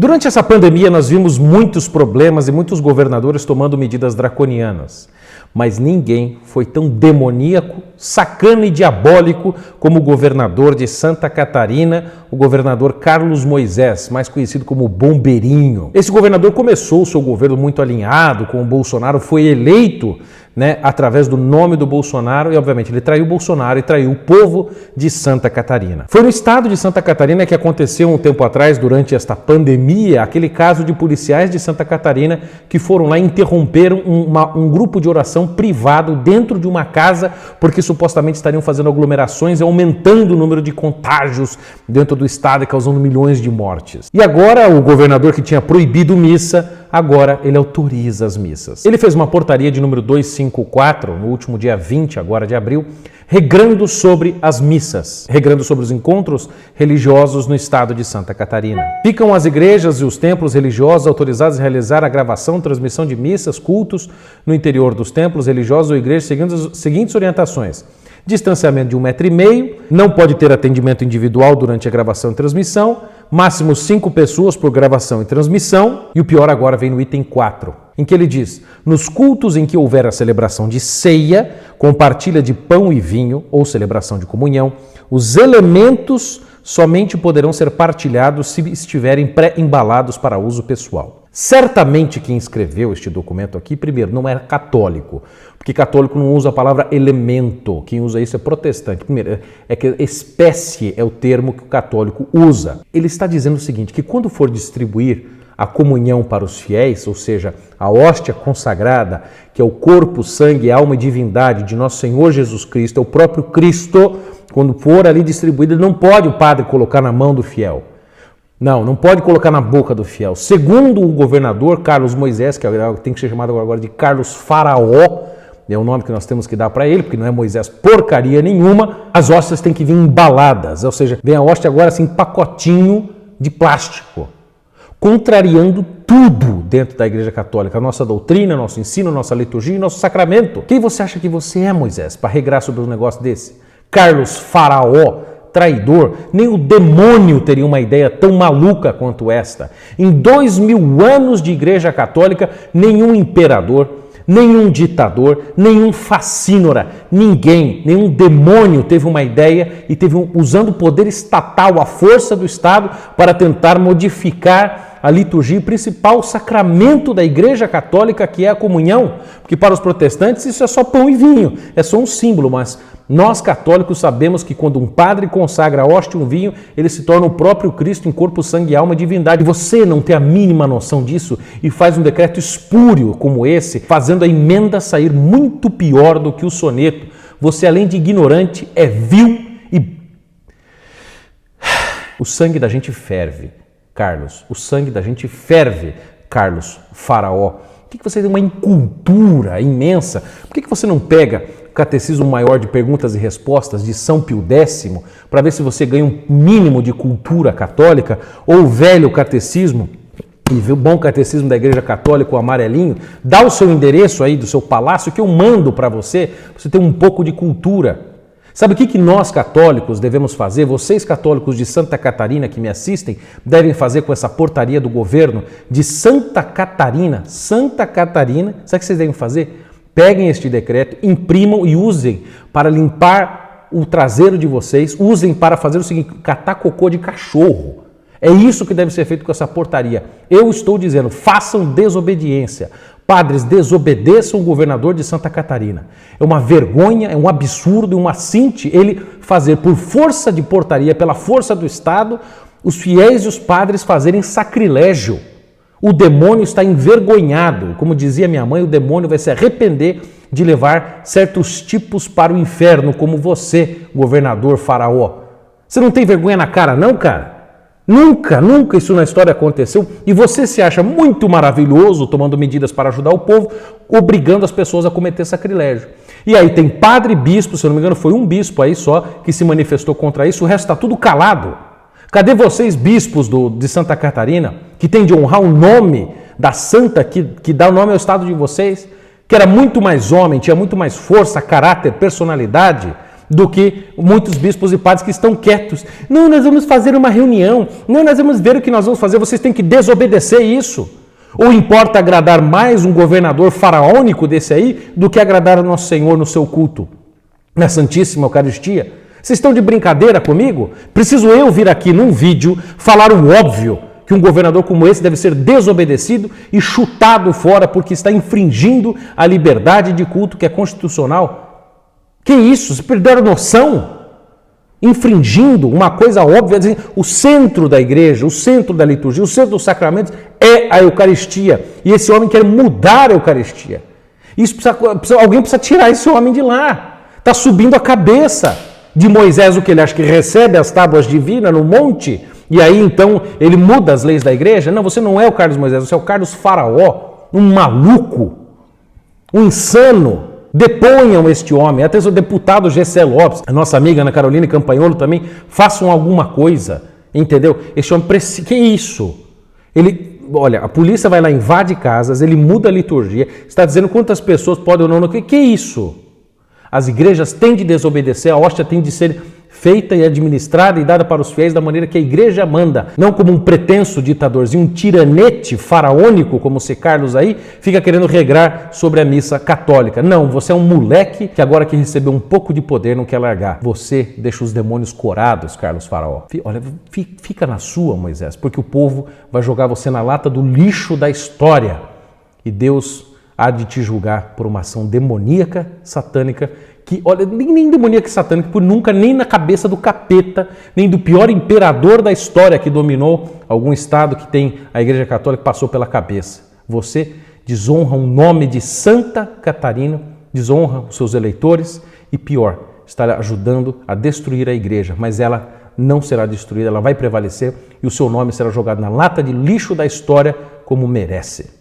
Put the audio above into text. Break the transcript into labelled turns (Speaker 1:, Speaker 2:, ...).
Speaker 1: Durante essa pandemia, nós vimos muitos problemas e muitos governadores tomando medidas draconianas. Mas ninguém foi tão demoníaco, sacana e diabólico como o governador de Santa Catarina, o governador Carlos Moisés, mais conhecido como Bombeirinho. Esse governador começou o seu governo muito alinhado com o Bolsonaro, foi eleito através do nome do Bolsonaro e, obviamente, ele traiu o Bolsonaro e traiu o povo de Santa Catarina. Foi no estado de Santa Catarina que aconteceu um tempo atrás, durante esta pandemia, aquele caso de policiais de Santa Catarina que foram lá e interromperam um grupo de oração privado dentro de uma casa porque supostamente estariam fazendo aglomerações e aumentando o número de contágios dentro do estado e causando milhões de mortes. E agora o governador que tinha proibido missa, agora ele autoriza as missas. Ele fez uma portaria de número 254, no último dia 20 agora de abril, regrando sobre as missas, regrando sobre os encontros religiosos no estado de Santa Catarina. Ficam as igrejas e os templos religiosos autorizados a realizar a gravação e transmissão de missas, cultos no interior dos templos religiosos ou igrejas, seguindo as seguintes orientações: distanciamento de 1,5 m, não pode ter atendimento individual durante a gravação e transmissão, máximo 5 pessoas por gravação e transmissão, e o pior agora vem no item 4, em que ele diz: nos cultos em que houver a celebração de ceia, com partilha de pão e vinho ou celebração de comunhão, os elementos somente poderão ser partilhados se estiverem pré-embalados para uso pessoal. Certamente quem escreveu este documento aqui, primeiro, não era católico, porque católico não usa a palavra elemento, quem usa isso é protestante. Primeiro, é que espécie é o termo que o católico usa. Ele está dizendo o seguinte, que quando for distribuir a comunhão para os fiéis, ou seja, a hóstia consagrada, que é o corpo, sangue, alma e divindade de nosso Senhor Jesus Cristo, é o próprio Cristo, quando for ali distribuído, não pode o padre colocar na mão do fiel. Não pode colocar na boca do fiel. Segundo o governador Carlos Moisés, que tem que ser chamado agora de Carlos Faraó, é o nome que nós temos que dar para ele, porque não é Moisés porcaria nenhuma, as hóstias têm que vir embaladas, ou seja, vem a hóstia agora assim, pacotinho de plástico, contrariando tudo dentro da Igreja Católica, a nossa doutrina, nosso ensino, nossa liturgia e nosso sacramento. Quem você acha que você é, Moisés, para regrar sobre um negócio desse? Carlos Faraó, traidor, nem o demônio teria uma ideia tão maluca quanto esta. Em 2000 anos de Igreja Católica, nenhum imperador, nenhum ditador, nenhum facínora, nenhum demônio teve uma ideia e usando o poder estatal, a força do Estado, para tentar modificar a liturgia e principal sacramento da Igreja Católica, que é a comunhão, porque para os protestantes isso é só pão e vinho, é só um símbolo, mas nós católicos sabemos que quando um padre consagra a hóstia e um vinho, ele se torna o próprio Cristo em corpo, sangue, alma e divindade. Você não tem a mínima noção disso e faz um decreto espúrio como esse, fazendo a emenda sair muito pior do que o soneto. Você, além de ignorante, é vil e... O sangue da gente ferve, Carlos. O sangue da gente ferve, Carlos Faraó. Por que você tem uma incultura imensa? Por que você não pega o Catecismo Maior de Perguntas e Respostas de São Pio X para ver se você ganha um mínimo de cultura católica, ou o velho catecismo, e o bom catecismo da Igreja Católica, o amarelinho, dá o seu endereço aí do seu palácio que eu mando para você ter um pouco de cultura. Sabe o que nós católicos devemos fazer? Vocês católicos de Santa Catarina que me assistem devem fazer com essa portaria do governo de Santa Catarina. Santa Catarina, sabe o que vocês devem fazer? Peguem este decreto, imprimam e usem para limpar o traseiro de vocês, usem para fazer o seguinte, catar cocô de cachorro. É isso que deve ser feito com essa portaria. Eu estou dizendo, façam desobediência. Padres, desobedeçam o governador de Santa Catarina. É uma vergonha, é um absurdo, um assinte ele fazer por força de portaria, pela força do Estado, os fiéis e os padres fazerem sacrilégio. O demônio está envergonhado. Como dizia minha mãe, o demônio vai se arrepender de levar certos tipos para o inferno, como você, governador Faraó. Você não tem vergonha na cara não, cara? Nunca isso na história aconteceu e você se acha muito maravilhoso tomando medidas para ajudar o povo, obrigando as pessoas a cometer sacrilégio. E aí tem padre e bispo, se eu não me engano foi um bispo aí só que se manifestou contra isso, o resto está tudo calado. Cadê vocês, bispos de Santa Catarina, que tem de honrar o nome da santa que dá o nome ao estado de vocês, que era muito mais homem, tinha muito mais força, caráter, personalidade do que muitos bispos e padres que estão quietos. Não, nós vamos fazer uma reunião. Não, nós vamos ver o que nós vamos fazer. Vocês têm que desobedecer isso. Ou importa agradar mais um governador faraônico desse aí do que agradar ao nosso Senhor no seu culto, na Santíssima Eucaristia? Vocês estão de brincadeira comigo? Preciso eu vir aqui num vídeo falar o óbvio, que um governador como esse deve ser desobedecido e chutado fora porque está infringindo a liberdade de culto que é constitucional? Que isso? Vocês perderam a noção? Infringindo uma coisa óbvia, o centro da igreja, o centro da liturgia, o centro dos sacramentos é a Eucaristia. E esse homem quer mudar a Eucaristia. Alguém precisa tirar esse homem de lá. Está subindo a cabeça de Moisés, o que ele acha que recebe as tábuas divinas no monte, e aí então ele muda as leis da igreja. Não, você não é o Carlos Moisés, você é o Carlos Faraó, um maluco, um insano. Deponham este homem, até o deputado Gessé Lopes, a nossa amiga Ana Carolina Campanholo também, façam alguma coisa, entendeu? Este homem precisa... Que isso? Olha, a polícia vai lá, invade casas, ele muda a liturgia, está dizendo quantas pessoas podem ou não... Que isso? As igrejas têm de desobedecer, a hóstia tem de ser feita e administrada e dada para os fiéis da maneira que a igreja manda, não como um pretenso ditadorzinho, um tiranete faraônico, como o C. Carlos aí, fica querendo regrar sobre a missa católica. Não, você é um moleque que agora que recebeu um pouco de poder não quer largar. Você deixa os demônios corados, Carlos Faraó. Olha, fica na sua, Moisés, porque o povo vai jogar você na lata do lixo da história e Deus há de te julgar por uma ação demoníaca, satânica, que, olha, nem demoníaca e satânica, por nunca, nem na cabeça do capeta, nem do pior imperador da história que dominou algum estado que tem a Igreja Católica, passou pela cabeça. Você desonra o nome de Santa Catarina, desonra os seus eleitores e, pior, está ajudando a destruir a igreja, mas ela não será destruída, ela vai prevalecer e o seu nome será jogado na lata de lixo da história como merece.